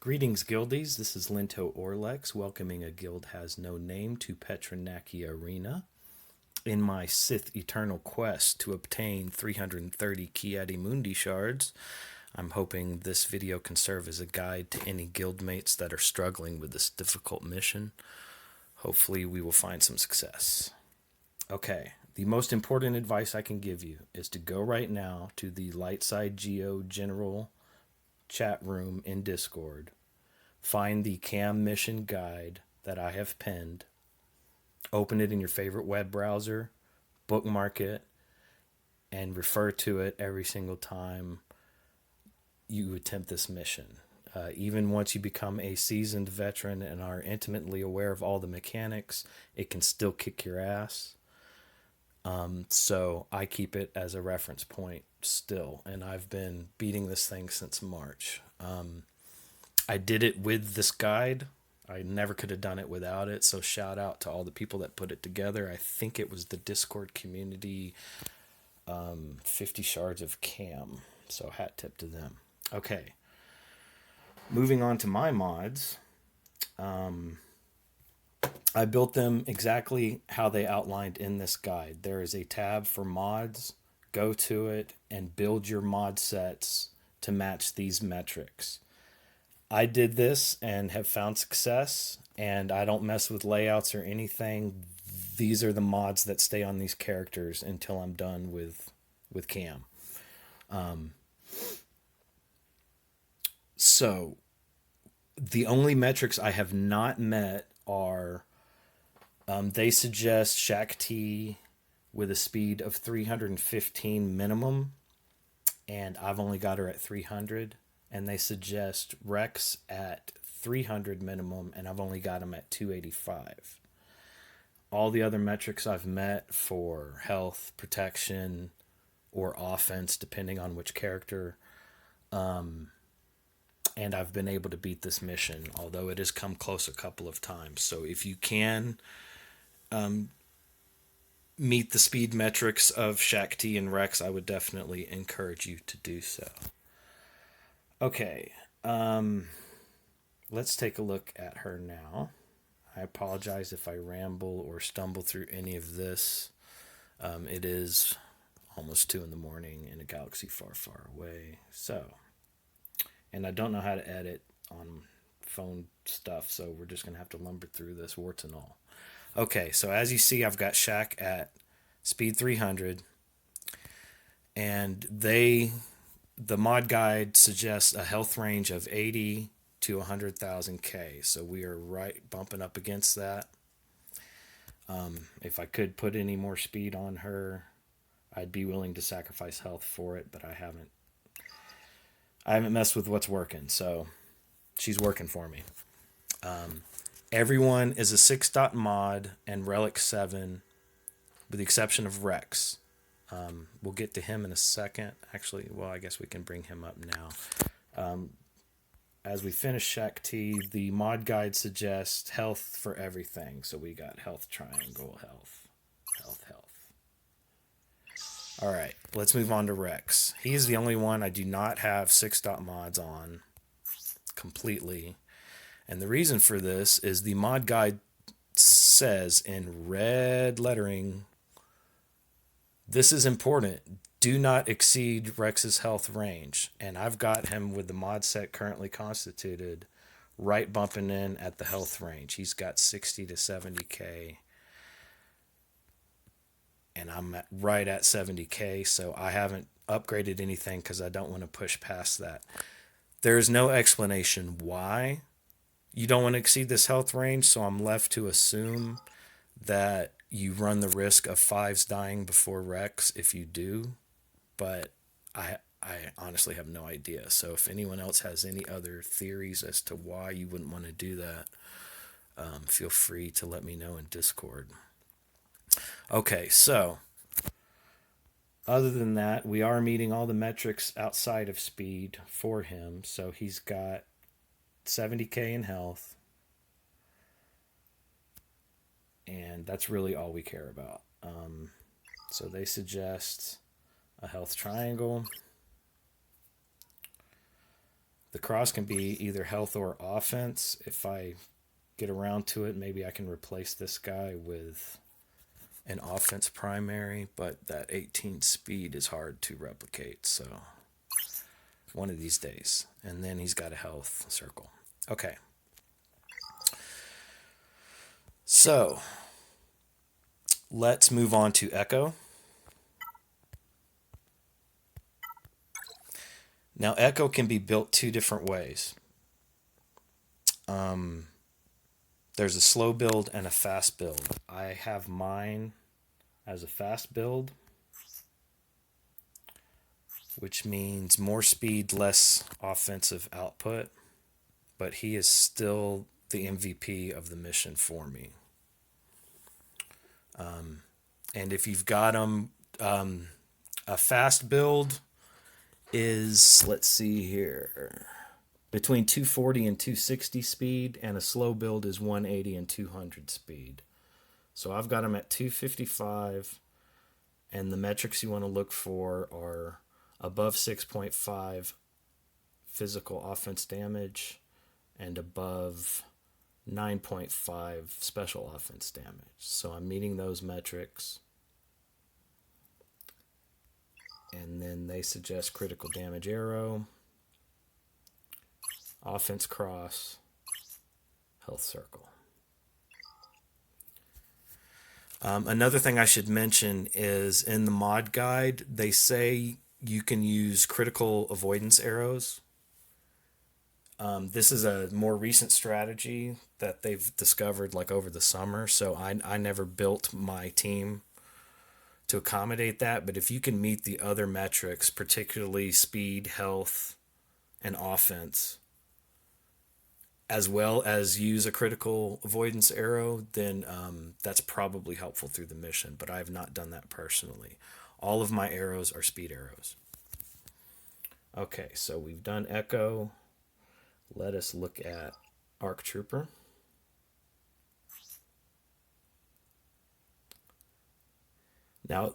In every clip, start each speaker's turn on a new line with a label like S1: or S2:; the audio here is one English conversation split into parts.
S1: Greetings, guildies. This is Linto Orlex, welcoming a guild has no name to Petranaki Arena. In my Sith Eternal quest to obtain 330 Kiadi Mundi shards, I'm hoping this video can serve as a guide to any guildmates that are struggling with this difficult mission. Hopefully we will find some success. Okay, the most important advice I can give you is to go right now to the Lightside Geo General chat room in Discord. Find the KAM mission guide that I have pinned. Open it in your favorite web browser, bookmark it, and refer to it every single time you attempt this mission. Even once you become a seasoned veteran and are intimately aware of all the mechanics, it can still kick your ass. So I keep it as a reference point still, and I've been beating this thing since March. I did it with this guide. I never could have done it without it, so shout out to all the people that put it together. I think it was the Discord community, 50 Shards of KAM, so hat tip to them. Okay, moving on to my mods. I built them exactly how they outlined in this guide. There is a tab for mods. Go to it and build your mod sets to match these metrics. I did this and have found success, and I don't mess with layouts or anything. These are the mods that stay on these characters until I'm done with KAM. So the only metrics I have not met are they suggest Shakti with a speed of 315 minimum, and I've only got her at 300. And they suggest Rex at 300 minimum, and I've only got him at 285. All the other metrics I've met for health, protection, or offense, depending on which character. And I've been able to beat this mission, although it has come close a couple of times. So if you can meet the speed metrics of Shakti and Rex, I would definitely encourage you to do so. Okay, let's take a look at her now. I apologize if I ramble or stumble through any of this. It is almost 2 in the morning in a galaxy far, far away. So, and I don't know how to edit on phone stuff, so we're just going to have to lumber through this, warts and all. Okay, so as you see, I've got Shaq at speed 300, and the mod guide suggests a health range of 80 to 100,000 K. So we are right bumping up against that. If I could put any more speed on her, I'd be willing to sacrifice health for it, but I haven't messed with what's working, so she's working for me. Everyone is a 6-dot mod and Relic 7, with the exception of Rex. We'll get to him in a second. Actually, well, I guess we can bring him up now. As we finish Shakti, the mod guide suggests health for everything. So we got health triangle, health. All right, let's move on to Rex. He is the only one I do not have 6-dot mods on completely. And the reason for this is the mod guide says in red lettering, this is important. Do not exceed Rex's health range. And I've got him with the mod set currently constituted right bumping in at the health range. He's got 60 to 70K. And I'm right at 70K, so I haven't upgraded anything because I don't want to push past that. There's no explanation why you don't want to exceed this health range, so I'm left to assume that you run the risk of 5s dying before Rex if you do, but I honestly have no idea. So if anyone else has any other theories as to why you wouldn't want to do that, feel free to let me know in Discord. Okay, so other than that, we are meeting all the metrics outside of speed for him. So he's got 70K in health, and that's really all we care about. So they suggest a health triangle. The cross can be either health or offense. If I get around to it, maybe I can replace this guy with an offense primary, but that 18 speed is hard to replicate, so one of these days. And then he's got a health circle. Okay. So let's move on to Echo. Now, Echo can be built two different ways. There's a slow build and a fast build. I have mine as a fast build, which means more speed, less offensive output, but he is still the MVP of the mission for me. And if you've got him, a fast build is, let's see here, between 240 and 260 speed, and a slow build is 180 and 200 speed. So I've got him at 255, and the metrics you want to look for are above 6.5 physical offense damage and above 9.5 special offense damage. So I'm meeting those metrics. And then they suggest critical damage arrow, offense cross, health circle. Another thing I should mention is in the mod guide, they say you can use critical avoidance arrows. This is a more recent strategy that they've discovered like over the summer, so I never built my team to accommodate that, but if you can meet the other metrics, particularly speed, health, and offense, as well as use a critical avoidance arrow, then that's probably helpful through the mission, but I have not done that personally. All of my arrows are speed arrows. Okay, so we've done Echo. Let us look at ARC Trooper. Now,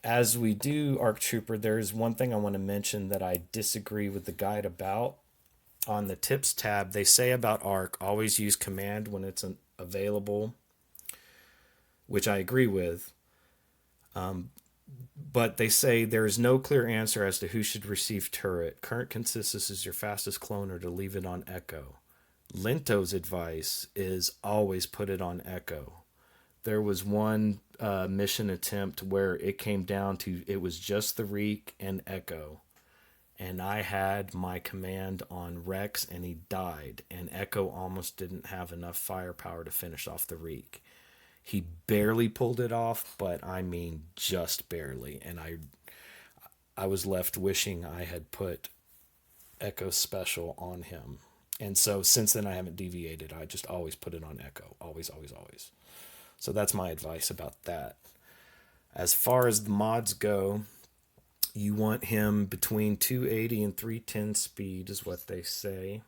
S1: as we do ARC Trooper, there's one thing I want to mention that I disagree with the guide about. On the tips tab, they say about ARC, always use command when it's available, which I agree with. But they say there is no clear answer as to who should receive turret. Current consensus is your fastest cloner to leave it on Echo. Linto's advice is always put it on Echo. There was one mission attempt where it came down to, it was just the Reek and Echo. And I had my command on Rex and he died. And Echo almost didn't have enough firepower to finish off the Reek. He barely pulled it off, but I mean just barely. And I was left wishing I had put Echo Special on him. And so since then I haven't deviated. I just always put it on Echo. Always, always, always. So that's my advice about that. As far as the mods go, you want him between 280 and 310 speed is what they say.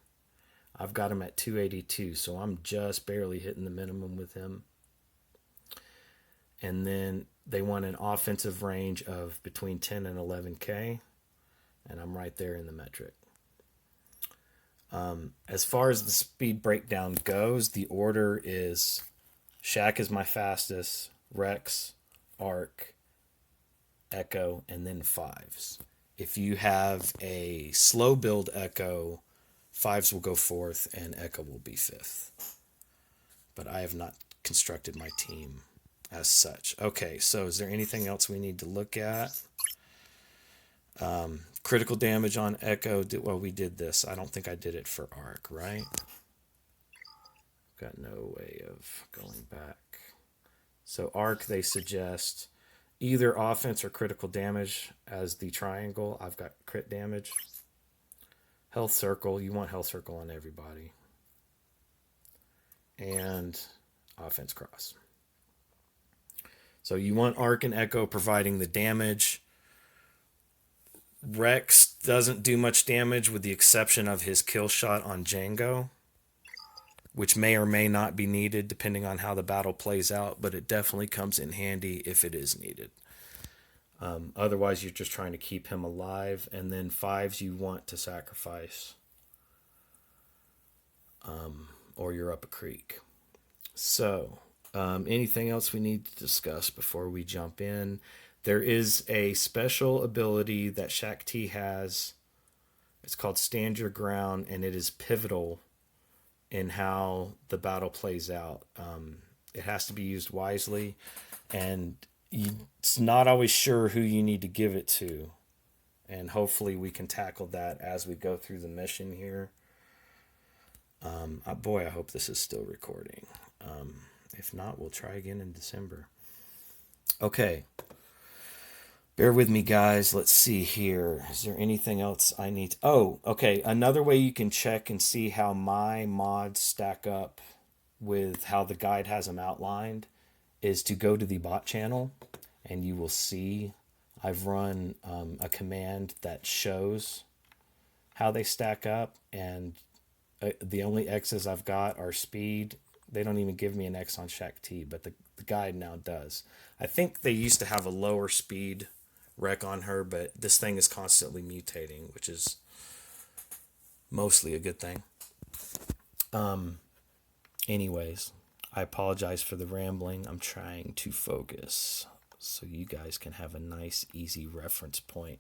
S1: I've got him at 282, so I'm just barely hitting the minimum with him. And then they want an offensive range of between 10 and 11K, and I'm right there in the metric. As far as the speed breakdown goes, the order is Shaq is my fastest, Rex, Arc, Echo, and then fives. If you have a slow build Echo, fives will go fourth and Echo will be fifth. But I have not constructed my team as such. Okay, so is there anything else we need to look at? Critical damage on Echo. Well, we did this. I don't think I did it for Arc, right? Got no way of going back. So Arc, they suggest either offense or critical damage as the triangle. I've got crit damage. Health circle. You want health circle on everybody. And offense cross. So you want Arc and Echo providing the damage. Rex doesn't do much damage with the exception of his kill shot on Django, which may or may not be needed depending on how the battle plays out, but it definitely comes in handy if it is needed. Otherwise, you're just trying to keep him alive. And then fives you want to sacrifice or you're up a creek. So, anything else we need to discuss before we jump in? There is a special ability that Shakti has. It's called Stand Your Ground, and it is pivotal in how the battle plays out. It has to be used wisely, and it's not always sure who you need to give it to. And hopefully we can tackle that as we go through the mission here. Boy, I hope this is still recording. If not, we'll try again in December. Okay. Bear with me, guys. Let's see here. Is there anything else I need? Oh, okay. Another way you can check and see how my mods stack up with how the guide has them outlined is to go to the bot channel, and you will see I've run a command that shows how they stack up, and the only X's I've got are speed. They don't even give me an X on Shakti, but the guide now does. I think they used to have a lower speed rec on her, but this thing is constantly mutating, which is mostly a good thing. Anyways, I apologize for the rambling. I'm trying to focus so you guys can have a nice, easy reference point.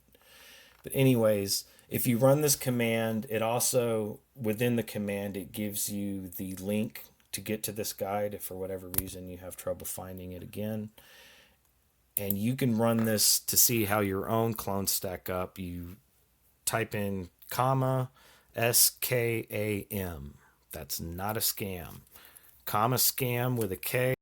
S1: But anyways, if you run this command, it also, within the command, it gives you the link to get to this guide if for whatever reason you have trouble finding it again. And you can run this to see how your own clones stack up. You type in comma SKAM. That's not a scam. Comma scam with a K.